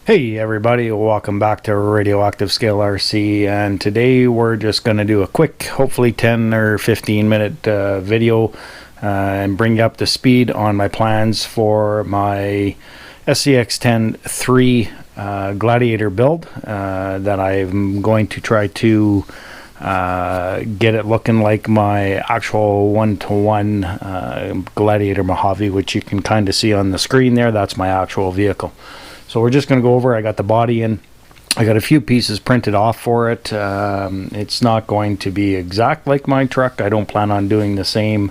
Hey everybody, welcome back to Radioactive Scale RC, and today we're just going to do a quick, hopefully 10 or 15 minute video and bring you up to speed on my plans for my SCX10 3 Gladiator build that I'm going to try to get it looking like my actual one-to-one Gladiator Mojave, which you can kind of see on the screen there. That's my actual vehicle. So we're just going to go over. I got the body in. I got a few pieces printed off for it. It's not going to be exact like my truck. I don't plan on doing the same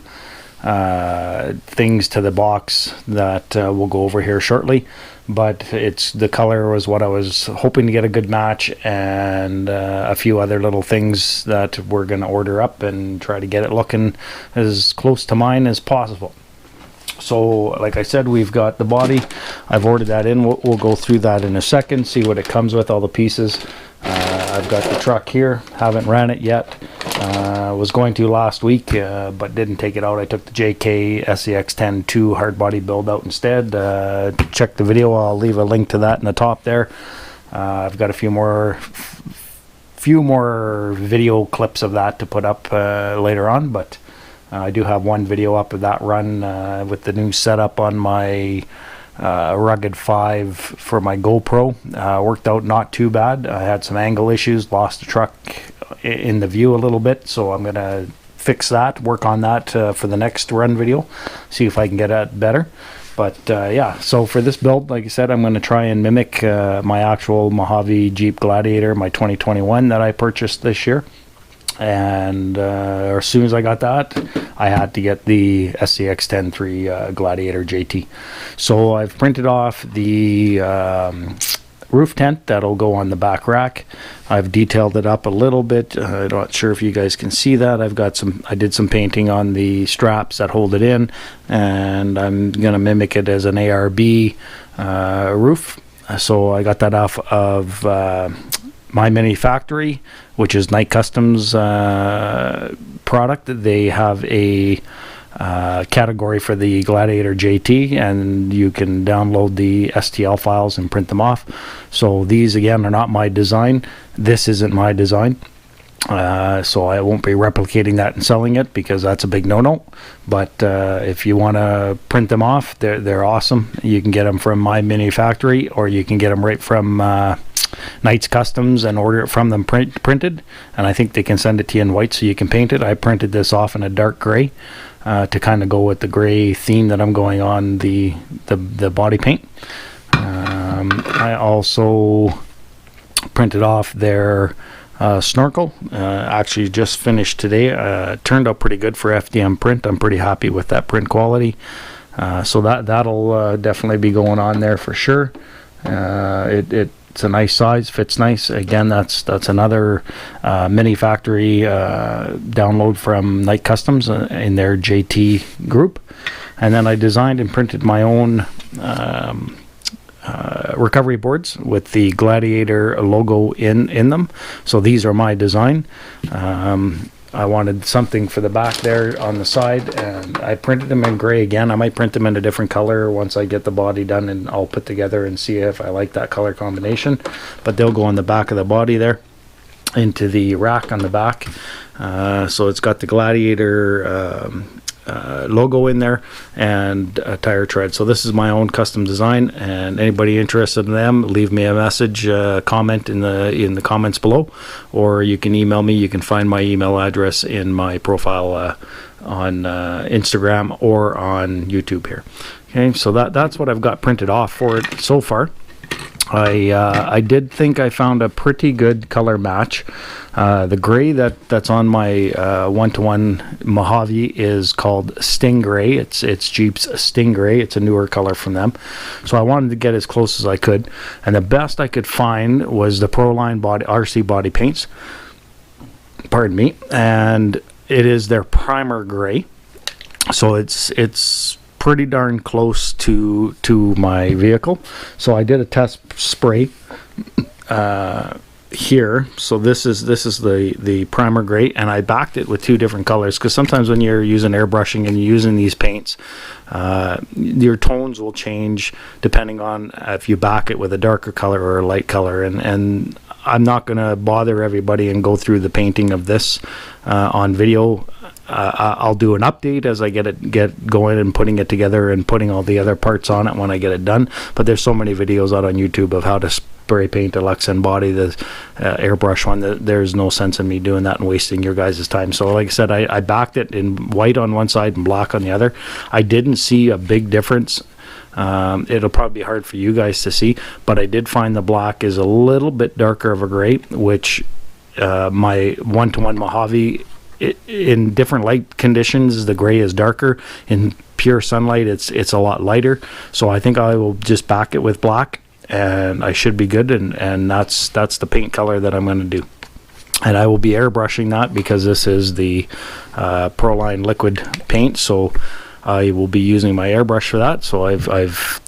things to the box that we'll go over here shortly. But the color was what I was hoping to get a good match, and a few other little things that we're going to order up and try to get it looking as close to mine as possible. So like I said, we've got the body. I've ordered that in. We'll go through that in a second, see what it comes with, all the pieces. I've got the truck here. Haven't ran it yet. Was going to last week, but didn't take it out. I took the JK SCX10 2 hard body build out instead. Check the video. I'll leave a link to that in the top there. I've got a few more video clips of that to put up later on, but I do have one video up of that run with the new setup on my Rugged 5 for my GoPro. Worked out not too bad. I had some angle issues, lost the truck in the view a little bit, so I'm going to fix that, work on that for the next run video, see if I can get it better. But yeah, so for this build, like I said, I'm going to try and mimic my actual Mojave Jeep Gladiator, my 2021 that I purchased this year. And as soon as I got that, I had to get the SCX10 3 Gladiator JT. So I've printed off the roof tent that'll go on the back rack. I've detailed it up a little bit. I'm not sure if you guys can see that. I did some painting on the straps that hold it in, and I'm gonna mimic it as an ARB roof. So I got that off of My Mini Factory, which is Night Customs product. They have a category for the Gladiator JT, and you can download the STL files and print them off. So these again are not my design. This isn't my design, so I won't be replicating that and selling it, because that's a big no-no. But if you want to print them off, they're awesome. You can get them from My Mini Factory, or you can get them right from Knight's Customs and order it from them printed, and I think they can send it to you in white so you can paint it. I printed this off in a dark gray to kind of go with the gray theme that I'm going on the body paint. I also printed off their snorkel. Actually just finished today. Turned out pretty good for FDM print. I'm pretty happy with that print quality. So that'll definitely be going on there for sure. It's a nice size, fits nice. Again, that's another Mini Factory download from Night Customs in their JT group. And then I designed and printed my own recovery boards with the Gladiator logo in them. So these are my design. I wanted something for the back there on the side, and I printed them in gray again. I might print them in a different color once I get the body done, and I'll put together and see if I like that color combination. But they'll go on the back of the body there into the rack on the back. So it's got the Gladiator logo in there and a tire tread. So this is my own custom design, and anybody interested in them, leave me a message, comment in the comments below, or you can email me. You can find my email address in my profile on Instagram or on YouTube here. Okay, so that's what I've got printed off for it so far. I did think I found a pretty good color match. The gray that's on my one-to-one Mojave is called Stingray. It's Jeep's Stingray. It's a newer color from them. So I wanted to get as close as I could, and the best I could find was the Proline RC body paints. Pardon me. And it is their primer gray. So it's pretty darn close to my vehicle. So I did a test spray here. So this is the primer gray, and I backed it with two different colors, because sometimes when you're using airbrushing and you're using these paints, your tones will change depending on if you back it with a darker color or a light color, and I'm not going to bother everybody and go through the painting of this on video. I'll do an update as I get going and putting it together and putting all the other parts on it when I get it done. But there's so many videos out on YouTube of how to spray paint a Lexan body, the airbrush one, that there's no sense in me doing that and wasting your guys' time. So like I said, I backed it in white on one side and black on the other. I didn't see a big difference. It'll probably be hard for you guys to see, but I did find the black is a little bit darker of a gray, which my 1-to-1 Mojave, in different light conditions, the gray is darker. In pure sunlight, it's a lot lighter. So I think I will just back it with black, and I should be good. And that's the paint color that I'm going to do. And I will be airbrushing that, because this is the Proline liquid paint. So I will be using my airbrush for that. So I've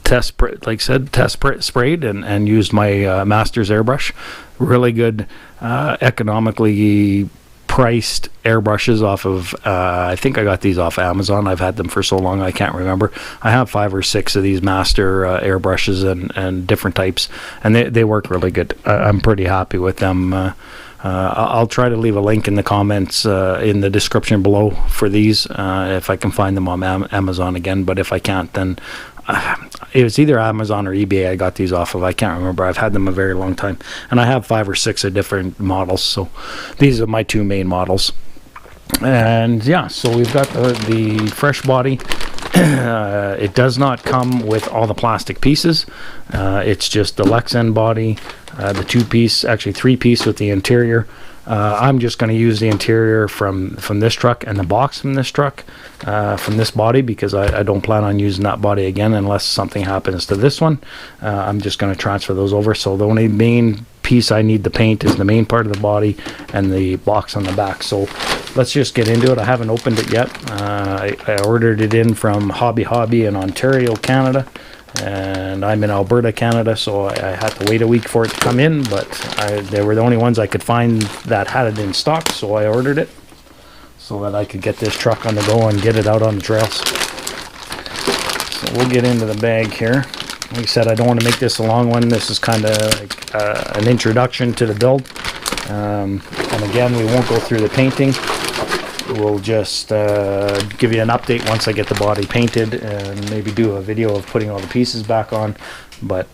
sprayed and used my Masters airbrush. Really good, economically priced airbrushes off of I think I got these off Amazon. I've had them for so long I can't remember. I have 5 or 6 of these Master airbrushes and different types, and they work really good. I'm pretty happy with them. I'll try to leave a link in the comments in the description below for these if I can find them on Amazon again, but if I can't, then it was either Amazon or eBay I got these off of. I can't remember. I've had them a very long time, and I have 5 or 6 of different models, so these are my 2 main models. And yeah, so we've got the fresh body. It does not come with all the plastic pieces. It's just the Lexan body, the 2-piece, actually 3-piece with the interior. I'm just going to use the interior from this truck and the box from this truck, from this body, because I don't plan on using that body again unless something happens to this one. I'm just going to transfer those over. So the only main piece I need to paint is the main part of the body and the box on the back. So let's just get into it. I haven't opened it yet. I ordered it in from Hobby in Ontario, Canada. And I'm in Alberta, Canada, so I had to wait a week for it to come in, but they were the only ones I could find that had it in stock, so I ordered it so that I could get this truck on the go and get it out on the trails. So we'll get into the bag here. Like I said, I don't want to make this a long one. This is kind of like an introduction to the build. And again, we won't go through the painting. We'll just give you an update once I get the body painted, and maybe do a video of putting all the pieces back on. But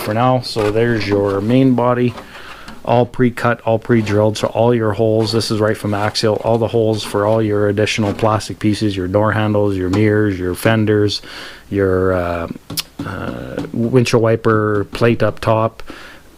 for now, so there's your main body, all pre-cut, all pre-drilled. So all your holes, this is right from Axial, all the holes for all your additional plastic pieces, your door handles, your mirrors, your fenders, your windshield wiper plate up top.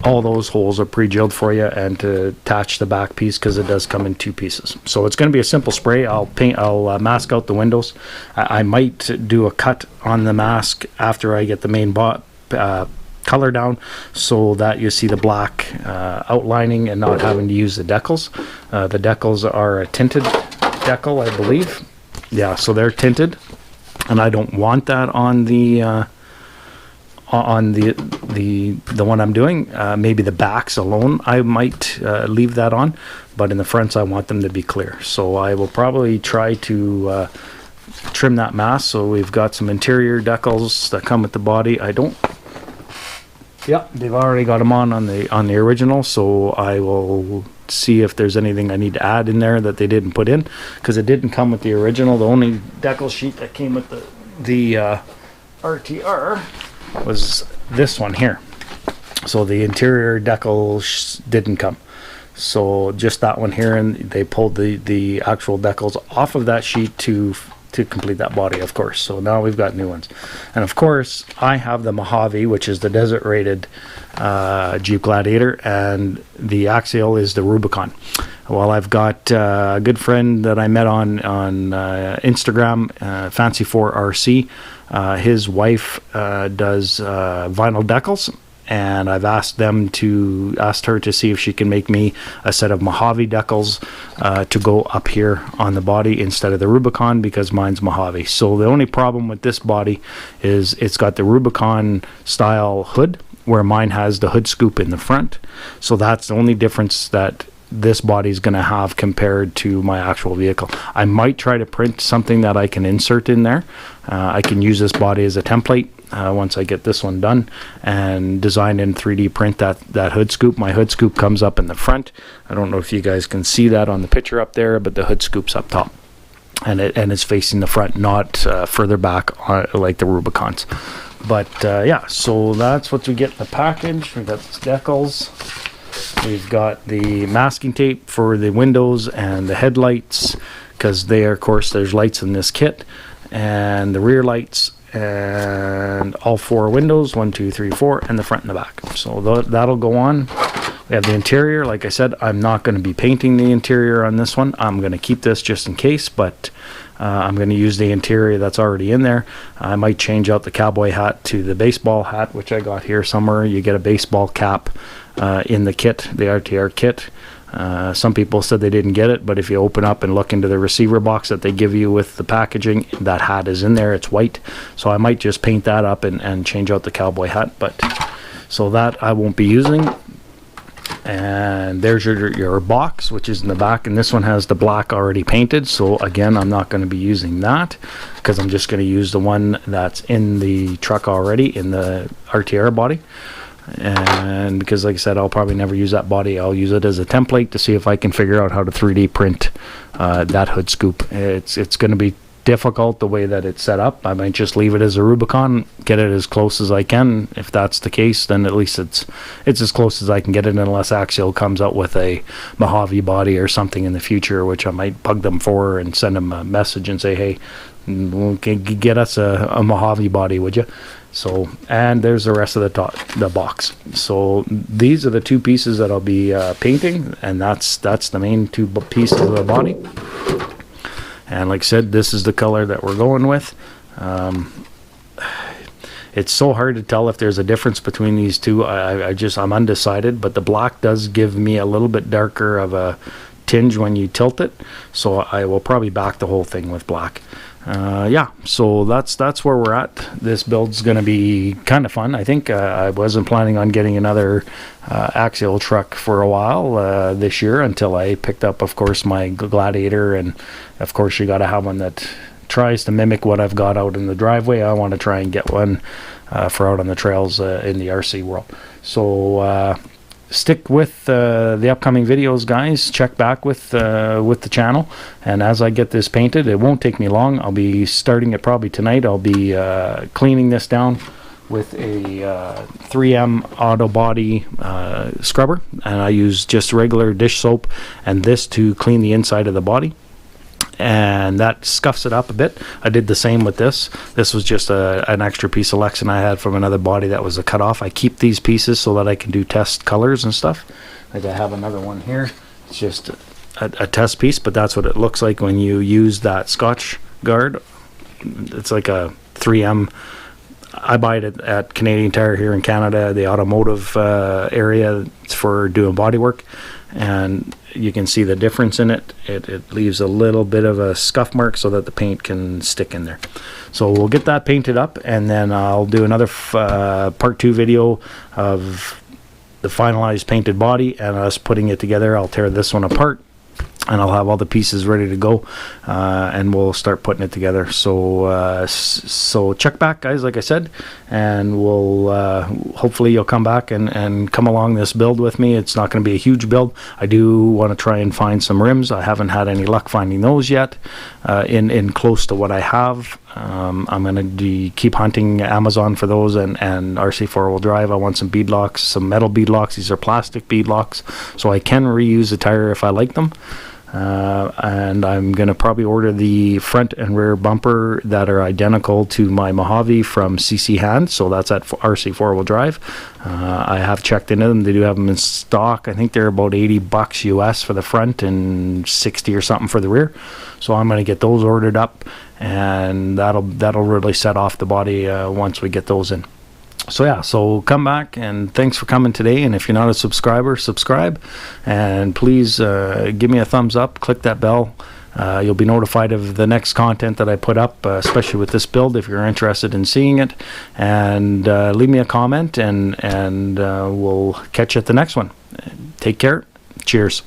All those holes are pre-drilled for you, and to attach the back piece, because it does come in 2 pieces. So it's going to be a simple spray. I'll mask out the windows. I might do a cut on the mask after I get the main color down, so that you see the black outlining and not having to use the decals. The decals are a tinted decal, I believe. Yeah, so they're tinted, and I don't want that on the one I'm doing. Maybe the backs alone I might leave that on, but in the fronts I want them to be clear. So I will probably try to trim that mask. So we've got some interior decals that come with the body. Yeah, they've already got them on the original, so I will see if there's anything I need to add in there that they didn't put in, because it didn't come with the original. The only decal sheet that came with the RTR was this one here. So the interior decal didn't come, so just that one here, and they pulled the actual decals off of that sheet to complete that body, of course. So now we've got new ones, and of course I have the Mojave, which is the desert rated Jeep Gladiator, and the Axial is the Rubicon. Well, I've got a good friend that I met on Instagram, Fancy4RC. His wife does vinyl decals, and I've asked her to see if she can make me a set of Mojave decals to go up here on the body instead of the Rubicon, because mine's Mojave. So the only problem with this body is it's got the Rubicon style hood, where mine has the hood scoop in the front. So that's the only difference that this body is going to have compared to my actual vehicle. I might try to print something that I can insert in there. I can use this body as a template once I get this one done, and design in 3D print that hood scoop. My hood scoop comes up in the front. I don't know if you guys can see that on the picture up there, but the hood scoop's up top, and it's facing the front, not further back like the Rubicons. But yeah, so that's what we get in the package. We've got this Decals. We've got the masking tape for the windows and the headlights, because they are, of course, there's lights in this kit, and the rear lights, and all 4 windows, 1, 2, 3, 4, and the front and the back. So that'll go on. We have the interior. Like I said, I'm not going to be painting the interior on this one. I'm going to keep this just in case, but I'm going to use the interior that's already in there. I might change out the cowboy hat to the baseball hat, which I got here somewhere. You get a baseball cap in the kit, the RTR kit. Some people said they didn't get it, but if you open up and look into the receiver box that they give you with the packaging, that hat is in there. It's white. So I might just paint that up and change out the cowboy hat. But so that I won't be using. And there's your box, which is in the back, and this one has the black already painted. So again, I'm not going to be using that, because I'm just going to use the one that's in the truck already in the RTR body. And because, like I said, I'll probably never use that body. I'll use it as a template to see if I can figure out how to 3D print that hood scoop. It's going to be difficult the way that it's set up. I might just leave it as a Rubicon, get it as close as I can. If that's the case, then at least it's as close as I can get it, unless Axial comes out with a Mojave body or something in the future, which I might bug them for and send them a message and say, hey, get us a Mojave body, would you? So, and there's the rest of the box. So these are the 2 pieces that I'll be painting, and that's the main 2 pieces of the body. And like I said, this is the color that we're going with. It's so hard to tell if there's a difference between these 2. I'm undecided, but the black does give me a little bit darker of a tinge when you tilt it. So I will probably back the whole thing with black. Yeah, so that's where we're at. This build's going to be kind of fun. I think I wasn't planning on getting another Axial truck for a while this year, until I picked up, of course, my Gladiator, and of course you got to have one that tries to mimic what I've got out in the driveway. I want to try and get one for out on the trails in the RC world. So stick with the upcoming videos, guys. Check back with the channel, and as I get this painted, it won't take me long. I'll be starting it probably tonight. I'll be cleaning this down with a 3M auto body scrubber, and I use just regular dish soap and this to clean the inside of the body, and that scuffs it up a bit. I did the same with this. This was just an extra piece of Lexan I had from another body that was a cut off. I keep these pieces so that I can do test colors and stuff. Like I have another one here. It's just a test piece, but that's what it looks like when you use that Scotch guard. It's like a 3M. I buy it at Canadian Tire here in Canada, the automotive area. It's for doing body work, and you can see the difference in it. It leaves a little bit of a scuff mark so that the paint can stick in there. So we'll get that painted up, and then I'll do another part 2 video of the finalized painted body and us putting it together. I'll tear this one apart, and I'll have all the pieces ready to go, and we'll start putting it together. So so check back, guys, like I said, and we'll hopefully you'll come back and come along this build with me. It's not going to be a huge build. I do want to try and find some rims. I haven't had any luck finding those yet in close to what I have. I'm going to keep hunting Amazon for those, and RC 4-wheel drive. I want some bead locks, some metal bead locks. These are plastic bead locks, so I can reuse the tire if I like them. And I'm going to probably order the front and rear bumper that are identical to my Mojave from CC Hand, so that's at RC 4-wheel drive. I have checked into them. They do have them in stock. I think they're about $80 US for the front and 60 or something for the rear. So I'm going to get those ordered up, and that'll really set off the body once we get those in. So yeah, so come back, and thanks for coming today. And if you're not a subscriber, subscribe, and please give me a thumbs up, click that bell, You'll be notified of the next content that I put up, especially with this build if you're interested in seeing it. And leave me a comment, and we'll catch you at the next one. Take care. Cheers.